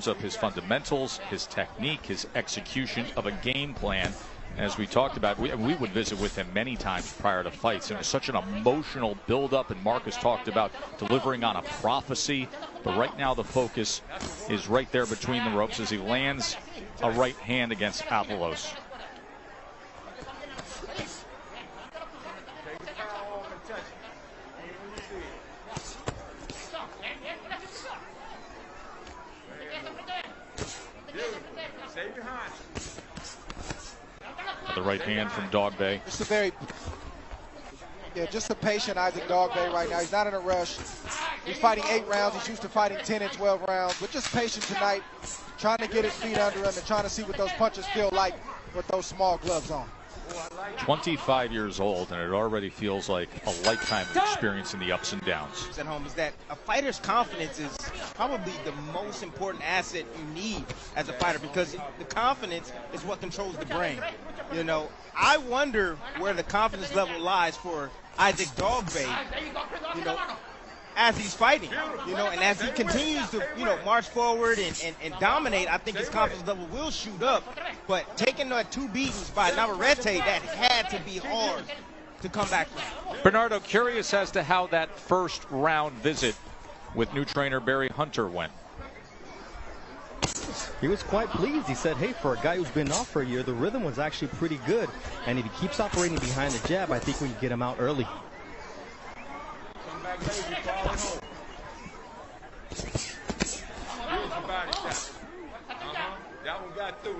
terms of his fundamentals, his technique, his execution of a game plan. As we talked about, we would visit with him many times prior to fights. And it was such an emotional build-up, and Marcus talked about delivering on a prophecy. But right now the focus is right there between the ropes as he lands a right hand against Avalos. The right hand from Dobga. Just a patient Isaac Dobga right now. He's not in a rush. He's fighting 8 rounds. He's used to fighting 10 and 12 rounds, but just patient tonight, trying to get his feet under him and trying to see what those punches feel like with those small gloves on. 25 years old, and it already feels like a lifetime of experience in the ups and downs. At home is that a fighter's confidence is probably the most important asset you need as a fighter, because the confidence is what controls the brain. You know, I wonder where the confidence level lies for Isaac Dobga, you know, as he's fighting, you know, and as he continues to, you know, march forward and dominate, I think his confidence level will shoot up. But taking 2 beatings by Navarrete, that had to be hard to come back from. Bernardo, curious as to how that first round visit with new trainer Barry Hunter went. He was quite pleased. He said, hey, for a guy who's been off for a year, the rhythm was actually pretty good. And if he keeps operating behind the jab, I think we can get him out early.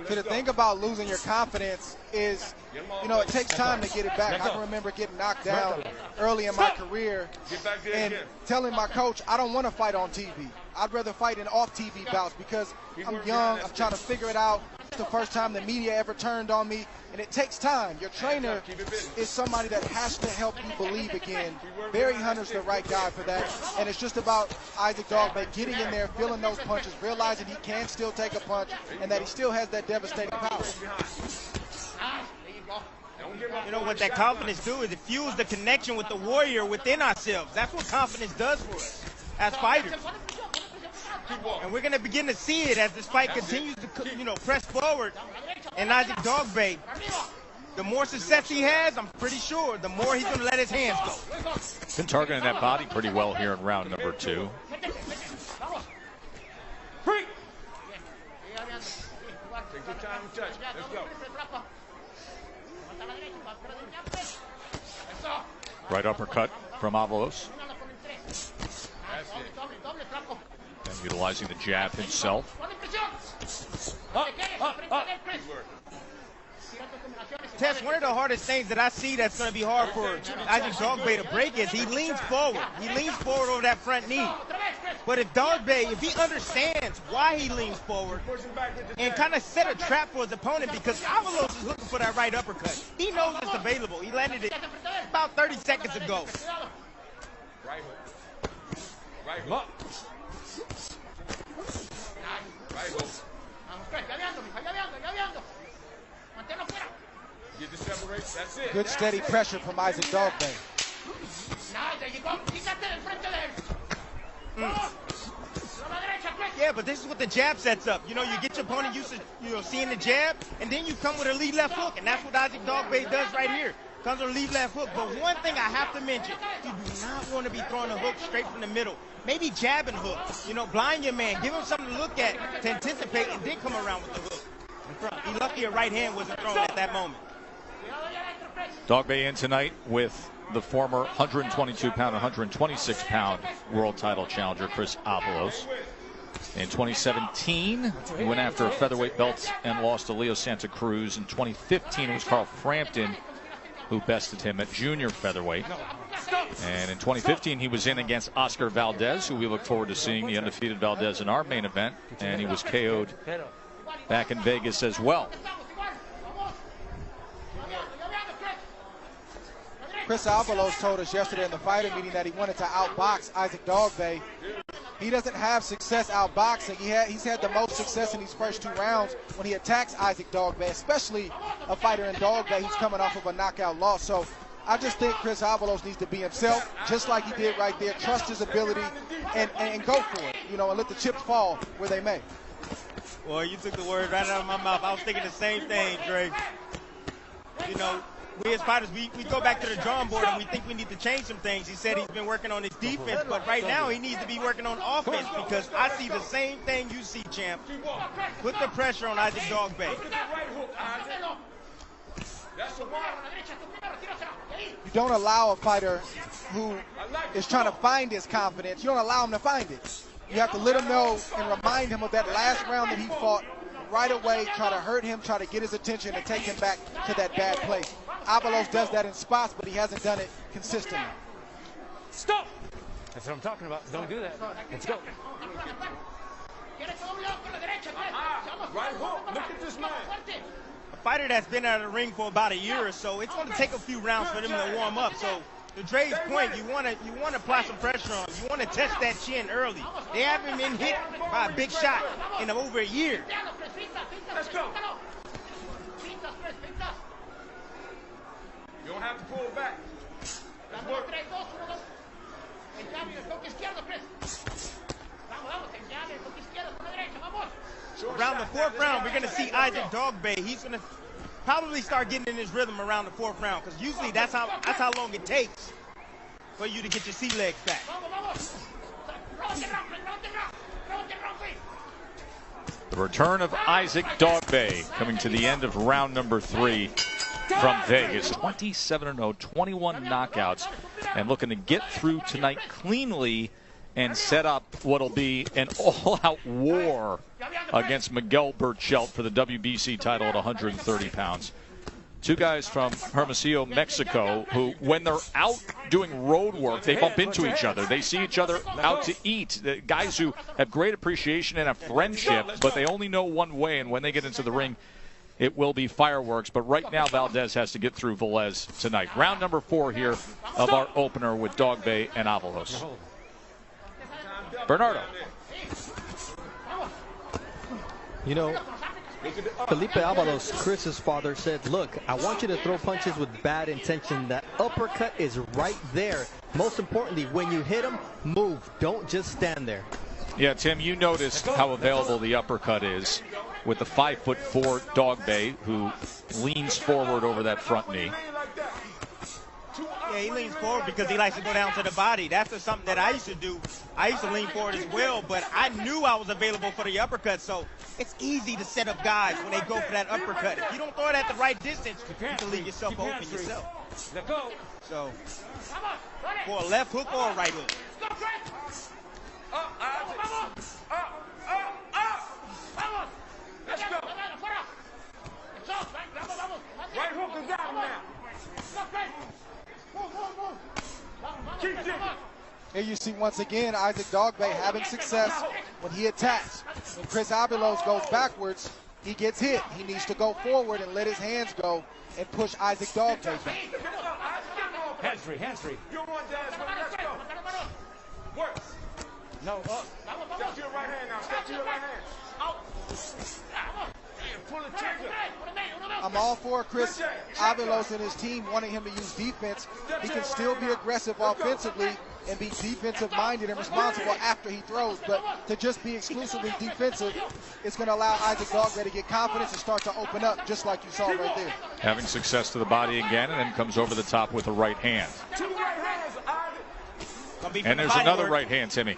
See, the thing about losing your confidence is, you know, it takes time to get it back. I can remember getting knocked down early in my career and telling my coach, I don't want to fight on TV. I'd rather fight in off-TV bouts because I'm young, I'm trying to figure it out. It's the first time the media ever turned on me, and it takes time. Your trainer is somebody that has to help you believe again. Barry Hunter's the right guy for that, and it's just about Isaac Dobga getting in there, feeling those punches, realizing he can still take a punch, and that he still has that devastating power. You know what that confidence do is it fuels the connection with the warrior within ourselves. That's what confidence does for us as fighters. And we're going to begin to see it as this fight continues to, you know, press forward. And Isaac Dobga, the more success he has, I'm pretty sure, the more he's going to let his hands go. Been targeting that body pretty well here in round number 2. Take your time and touch. Let's go. Right uppercut from Avalos. And utilizing the jab himself. Tess, one of the hardest things that I see that's going to be hard for Isaac Dobga to break is he leans forward. He leans forward over that front knee. But if Dobga, if he understands why he leans forward and kind of set a trap for his opponent, because Avanlo is looking for that right uppercut. He knows it's available. He landed it about 30 seconds ago. Right hook. Right hook. Right hook. Get the separation. That's it. Good steady pressure from Isaac Dobga. Yeah, but this is what the jab sets up. You know, you get your opponent used to, you know, seeing the jab, and then you come with a lead left hook, and that's what Isaac Dobga does right here. Comes with a lead left hook. But one thing I have to mention, you do not want to be throwing a hook straight from the middle. Maybe jab and hook. You know, blind your man. Give him something to look at, to anticipate, and then come around with the hook in front. He's lucky a right hand wasn't thrown at that moment. Dobga in tonight with the former 122-pound, 126-pound world title challenger Chris Avalos. In 2017, he went after a featherweight belt and lost to Leo Santa Cruz. In 2015, it was Carl Frampton who bested him at junior featherweight. And in 2015, he was in against Oscar Valdez, who we look forward to seeing, the undefeated Valdez in our main event. And he was KO'd back in Vegas as well. Chris Avalos told us yesterday in the fighter meeting that he wanted to outbox Isaac Dobga. He doesn't have success outboxing. He's had the most success in these first 2 rounds when he attacks Isaac Dobga, especially a fighter in Dobga who's coming off of a knockout loss. So I just think Chris Avalos needs to be himself, just like he did right there. Trust his ability and go for it, you know, and let the chips fall where they may. Boy, you took the words right out of my mouth. I was thinking the same thing, Dre. You know, we as fighters, we go back to the drawing board and we think we need to change some things. He said he's been working on his defense, but right now he needs to be working on offense because I see the same thing you see, champ. Put the pressure on Isaac Dogba. You don't allow a fighter who is trying to find his confidence, you don't allow him to find it. You have to let him know and remind him of that last round that he fought right away, try to hurt him, try to get his attention and take him back to that bad place. Avalos does that in spots, but he hasn't done it consistently. Stop! That's what I'm talking about. Don't do that. Let's go. Right hook. Look at this man. A fighter that's been out of the ring for about a year or so, it's going to take a few rounds for them to warm up. So, to Dre's point, you want to apply some pressure on him. You want to test that chin early. They haven't been hit by a big shot in over a year. Let's go. You don't have to pull back. Let's work. Around the fourth round, we're going to see Isaac Dogba. He's going to probably start getting in his rhythm around the fourth round because usually that's how long it takes for you to get your sea legs back. The return of Isaac Dogba coming to the end of round number 3 from Vegas. 27-0, 21 knockouts, and looking to get through tonight cleanly and set up what'll be an all-out war against Miguel Burchelt for the WBC title at 130 pounds. Two guys from Hermosillo, Mexico, who, when they're out doing road work, they bump into each other. They see each other out to eat. The guys who have great appreciation and a friendship, but they only know one way, and when they get into the ring, it will be fireworks. But right now, Valdez has to get through Velez tonight. Round number 4 here of our opener with Dogba and Avalos. Bernardo. You know, Felipe Avalos, Chris's father, said, look, I want you to throw punches with bad intention. That uppercut is right there. Most importantly, when you hit him, move. Don't just stand there. Yeah, Tim, you noticed how available the uppercut is with the 5'4" Dogba, who leans forward over that front knee. Yeah, he leans forward because he likes to go down to the body. That's something that I used to do. I used to lean forward as well, but I knew I was available for the uppercut, so it's easy to set up guys when they go for that uppercut. If you don't throw it at the right distance, you can leave yourself open yourself. So, for a left hook or a right hook. Let's go. Right hook is down now. Here you see once again Isaac Dogba having success when he attacks. When Chris Avalos goes backwards, he gets hit. He needs to go forward and let his hands go and push Isaac Dogba back. Hands free, hands free. You want that? Let's go. Work. No, up. Step to your right hand now. Step to your right hand. Out. Pull the trigger. I'm all for Chris Avalos and his team wanting him to use defense. He can still be aggressive offensively and be defensive-minded and responsible after he throws. But to just be exclusively defensive, it's going to allow Isaac Dogba to get confidence and start to open up, just like you saw right there. Having success to the body again, and then comes over the top with a right hand. Two right hands, And there's another right hand, Timmy.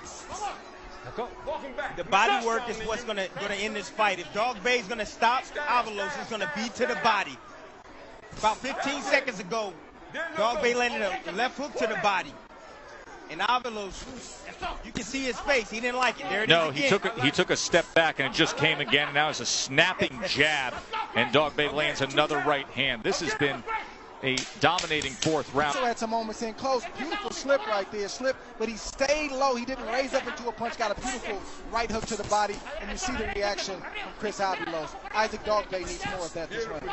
The body work is what's going to end this fight. If Dogba is going to stop Avalos, it's going to be to the body. About 15 seconds ago, Dogba landed a left hook to the body. And Avalos, you can see his face. He didn't like it. There it is again. he took a step back, and it just came again. And now it's a snapping jab, and Dogba lands another right hand. This has been a dominating fourth round. Also had some moments in close. Beautiful slip right there. Slip, but he stayed low. He didn't raise up into a punch. Got a beautiful right hook to the body, and you see the reaction from Chris Avalos. Isaac Dogba needs more of that this round.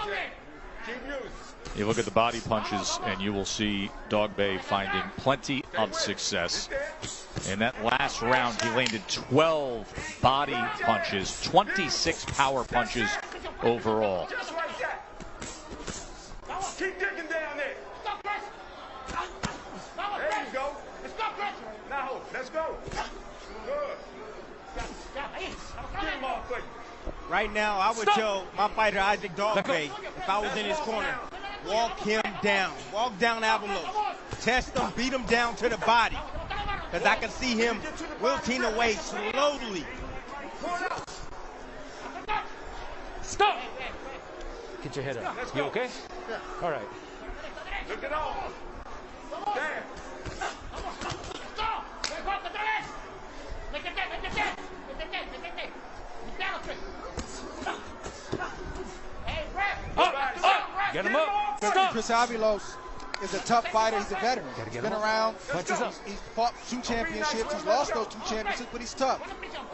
You look at the body punches, and you will see Dogba finding plenty of success. In that last round, he landed 12 body punches, 26 power punches overall. Keep digging down there. There you go. Now, let's go. Good. Get him off, buddy. Right now, I would tell my fighter, Isaac Dobga, if I was in his corner, walk him down. Walk down Avanlo. Test him, beat him down to the body. Because I can see him wilting away slowly. Stop! Get your head up. You okay? Yeah. All right. Look it all. Damn. Get him up. Stop. Chris Avanlo is a tough fighter. He's a veteran. He's been around. He's fought 2 championships. He's lost those 2 championships, but he's tough.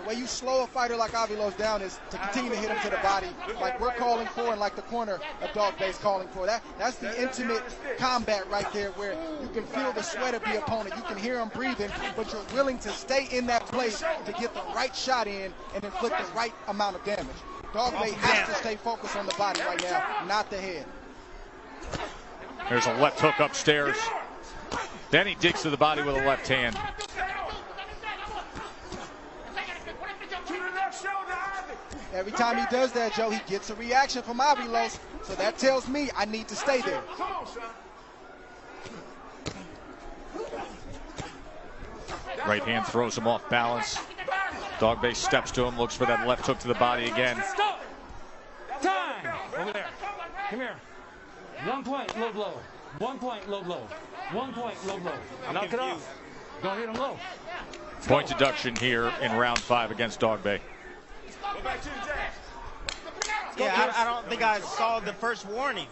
The way you slow a fighter like Avanlo down is to continue to hit him to the body, like we're calling for, and like the corner of Dobga is calling for. That's the intimate combat right there, where you can feel the sweat of the opponent. You can hear him breathing, but you're willing to stay in that place to get the right shot in and inflict the right amount of damage. Dobga has to stay focused on the body right now, not the head. There's a left hook upstairs. Then he digs to the body with a left hand. Every time he does that, Joe, he gets a reaction from Avanlo. So that tells me I need to stay there. Right hand throws him off balance. Dobga steps to him, looks for that left hook to the body again. Stop! Time! Over there. Come here. 1 point, low blow. 1 point, low blow. 1 point, low blow. Knock it off. Go hit him low. Point deduction here in round 5 against Dobga. Yeah, I don't think I saw the first warning.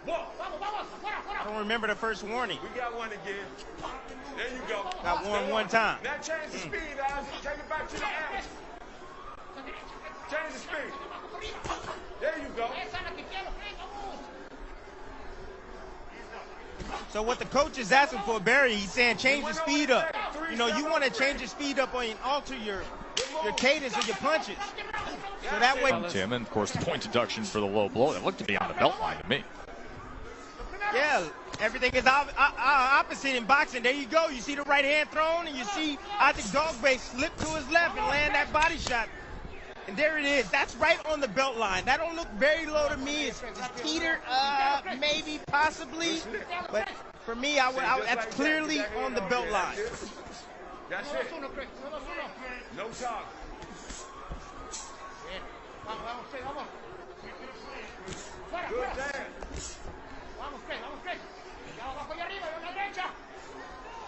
I don't remember the first warning. We got one again. There you go. Got warned 1 time. Now change the speed, Isaac. Take it back to the average. Change the speed. There you go. So what the coach is asking for, Barry, he's saying change the speed up. You know, you want to change the speed up and alter your cadence of your punches. So that way. Tim, and of course the point deduction for the low blow. That looked to be on the belt line to me. Yeah, everything is opposite in boxing. There you go. You see the right hand thrown, and you see Isaac Dobga slip to his left and land that body shot. And there it is. That's right on the belt line. That don't look very low to me. It's teeter, maybe, possibly. But for me, that's clearly on the belt line. That's it. No talk. Good damn.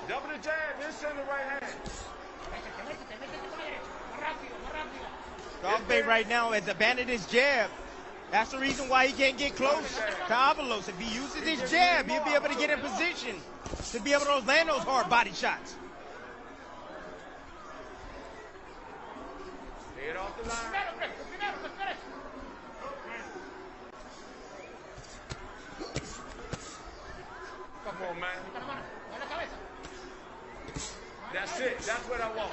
Double the jab, then send the right hand. Dobga right now has abandoned his jab. That's the reason why he can't get close to Avanlo. If he uses his jab, he'll be able to get in position to be able to land those hard body shots. Head off the line. Come on, man. That's it. That's what I want.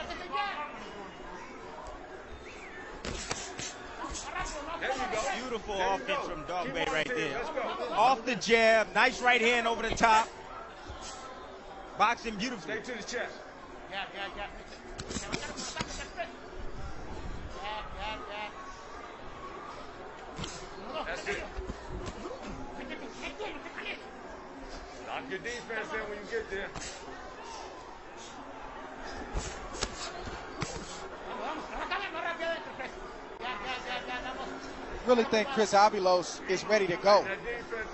There you go. Beautiful offense from Dobga right there. Off the jab, nice right hand over the top. Boxing beautiful. Stay to the chest. That's it. Lock your defense in when you get there. Really think Chris Avanlo is ready to go.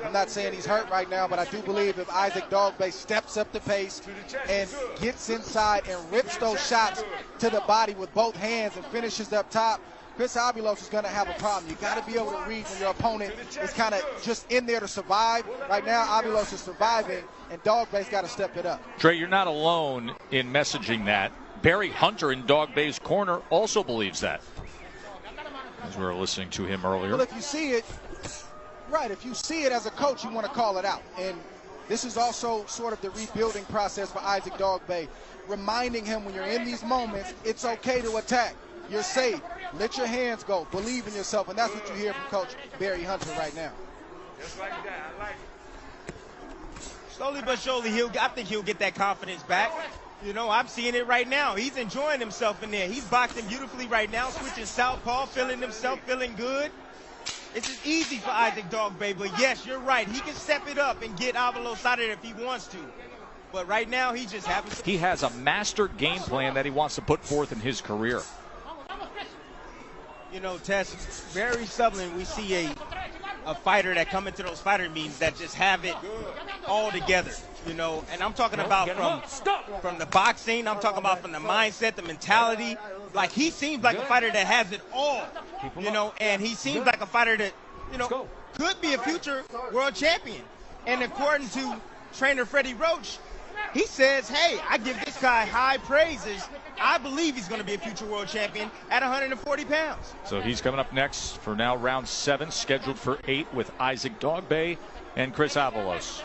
I'm not saying he's hurt right now, but I do believe if Isaac Dobga steps up the pace and gets inside and rips those shots to the body with both hands and finishes up top, Chris Avanlo is going to have a problem. You got to be able to read when your opponent is kind of just in there to survive. Right now, Avanlo is surviving, and Dobga's got to step it up. Dre, you're not alone in messaging that. Barry Hunter in Dobga's corner also believes that, as we were listening to him earlier. Well, if you see it, right, if you see it as a coach, you want to call it out. And this is also sort of the rebuilding process for Isaac Dobga, reminding him when you're in these moments, it's okay to attack. You're safe. Let your hands go. Believe in yourself. And that's what you hear from Coach Barry Hunter right now. Just like that. I like it. Slowly but surely, I think he'll get that confidence back. You know, I'm seeing it right now. He's enjoying himself in there. He's boxing beautifully right now, switching southpaw, feeling himself, feeling good. It's just easy for Isaac Dobga, but yes, you're right. He can step it up and get Avanlo out of there if he wants to. But right now, he just happens to. He has a master game plan that he wants to put forth in his career. You know, Tess, very seldom we see a fighter that come into those fighter meetings that just have it all together. You know, and I'm talking about from the boxing, I'm talking about from the mindset, the mentality. Like, he seems like a fighter that has it all, you know, and he seems like a fighter that, you know, could be a future world champion. And according to trainer Freddie Roach, he says, hey, I give this guy high praises. I believe he's going to be a future world champion at 140 pounds. So he's coming up next for now round 7, scheduled for 8 with Isaac Dobga and Chris Avalos.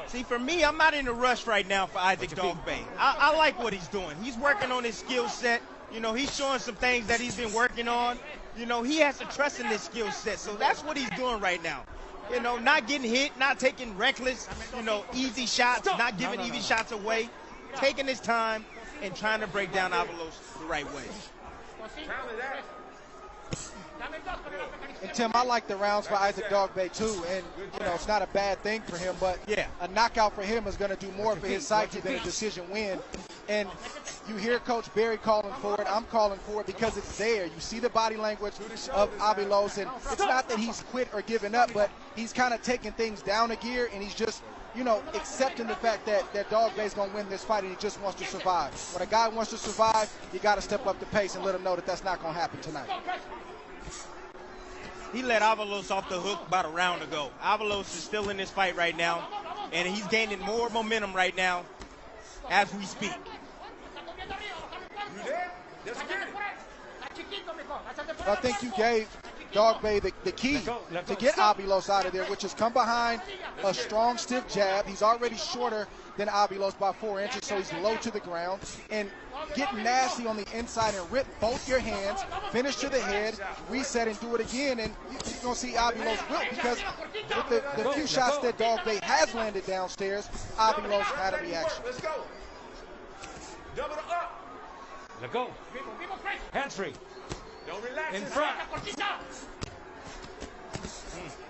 See, for me, I'm not in a rush right now for Isaac Dobga. I like what he's doing. He's working on his skill set. You know, he's showing some things that he's been working on. You know, he has to trust in this skill set. So that's what he's doing right now. You know, not getting hit, not taking reckless, you know, easy shots, not giving easy shots away, taking his time and trying to break down Avalos the right way. And Tim, I like the rounds for Isaac Dobga too, and you know it's not a bad thing for him, but yeah, a knockout for him is going to do more for his psyche than a decision win. And you hear Coach Berry calling for it. I'm calling for it because it's there. You see the body language of Avalos, and it's not that he's quit or given up, but he's kind of taking things down a gear, and he's just, you know, accepting the fact that Dobga is going to win this fight, and he just wants to survive. When a guy wants to survive, you got to step up the pace and let him know that that's not going to happen tonight. He let Avalos off the hook about a round ago. Avalos is still in this fight right now, and he's gaining more momentum right now as we speak. I think you gave Dobga the key to get Avalos out of there, which is come behind a strong, stiff jab. He's already shorter than Avalos by 4 inches, so he's low to the ground. And get nasty on the inside and rip both your hands, finish to the head, reset and do it again. And you're going to see Avalos wilt because with the few shots that Dobga has landed downstairs, Avalos had a reaction. Let's go. Double it up. Let go. Hands free. Don't relax. In front.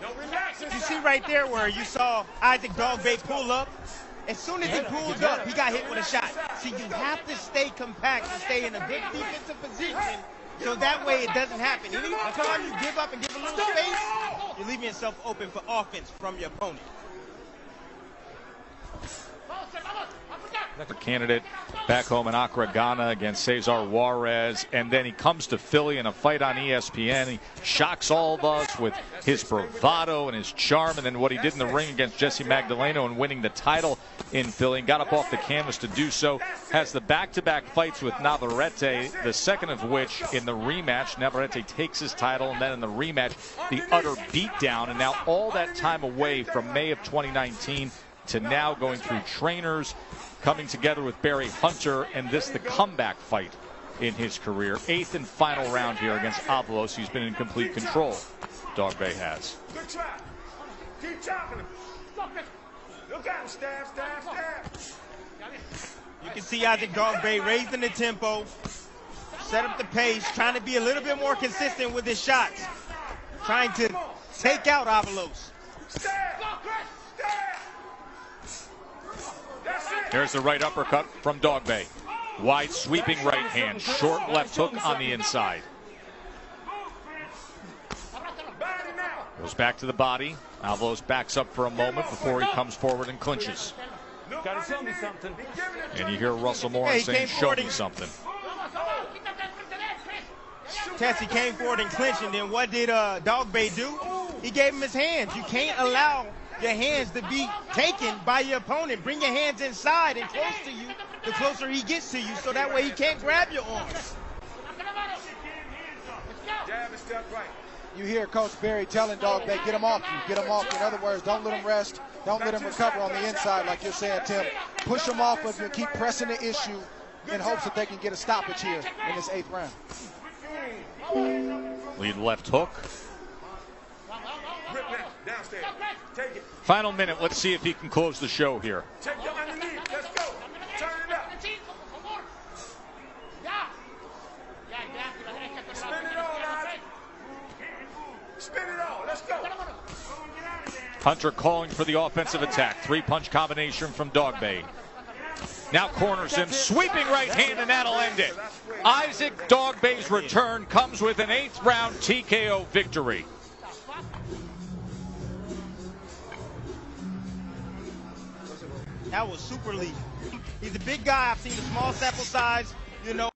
Don't relax. You see right there where you saw Isaac Dobga pull up? As soon as he pulled up, he got hit with a shot. See, you have to stay compact and stay in a good defensive position so that way it doesn't happen. Any time you give up and give a little space, you're leaving yourself open for offense from your opponent. For candidate back home in Accra, Ghana against Cesar Juarez, and then he comes to Philly in a fight on ESPN. He shocks all of us with his bravado and his charm, and then what he did in the ring against Jesse Magdaleno and winning the title in Philly, and got up off the canvas to do so. Has the back-to-back fights with Navarrete, the second of which in the rematch, Navarrete takes his title, and then in the rematch, the utter beatdown, and now all that time away from May of 2019 to now going through trainers, coming together with Barry Hunter, and this the comeback fight in his career. 8th and final round here against Avalos. He's been in complete control. Dobga has. Good try. Keep chopping him. Look out, stab. You can see Isaac Dobga raising the tempo, set up the pace, trying to be a little bit more consistent with his shots, trying to take out Avalos. There's the right uppercut from Dobga. Wide sweeping right hand, short left hook on the inside. Goes back to the body. Avalos backs up for a moment before he comes forward and clinches. Gotta show me something. And you hear Russell Moore saying, show me something. Tessie came forward and clinched, and then what did Dobga do? He gave him his hands. You can't allow your hands to be taken by your opponent. Bring your hands inside and close to you, the closer he gets to you, so that way he can't grab your arms. Jab and step right. You hear Coach Berry telling Dobga, get him off you, get him off you. In other words, don't let him rest, don't let him recover on the inside like you're saying, Tim. Push him off of you and keep pressing the issue in hopes that they can get a stoppage here in this 8th round. Lead left hook. Grip now. Downstairs. Take it. Final minute. Let's see if he can close the show here. Take them underneath. Let's go. Turn it up. Spin it all, Riley. Spin it all. Let's go. Hunter calling for the offensive attack. 3-punch combination from Dobga. Now corners him, sweeping right hand, and that'll end it. Isaac Dogbay's return comes with an 8th round TKO victory. That was super lethal. He's a big guy. I've seen the small sample size. You know,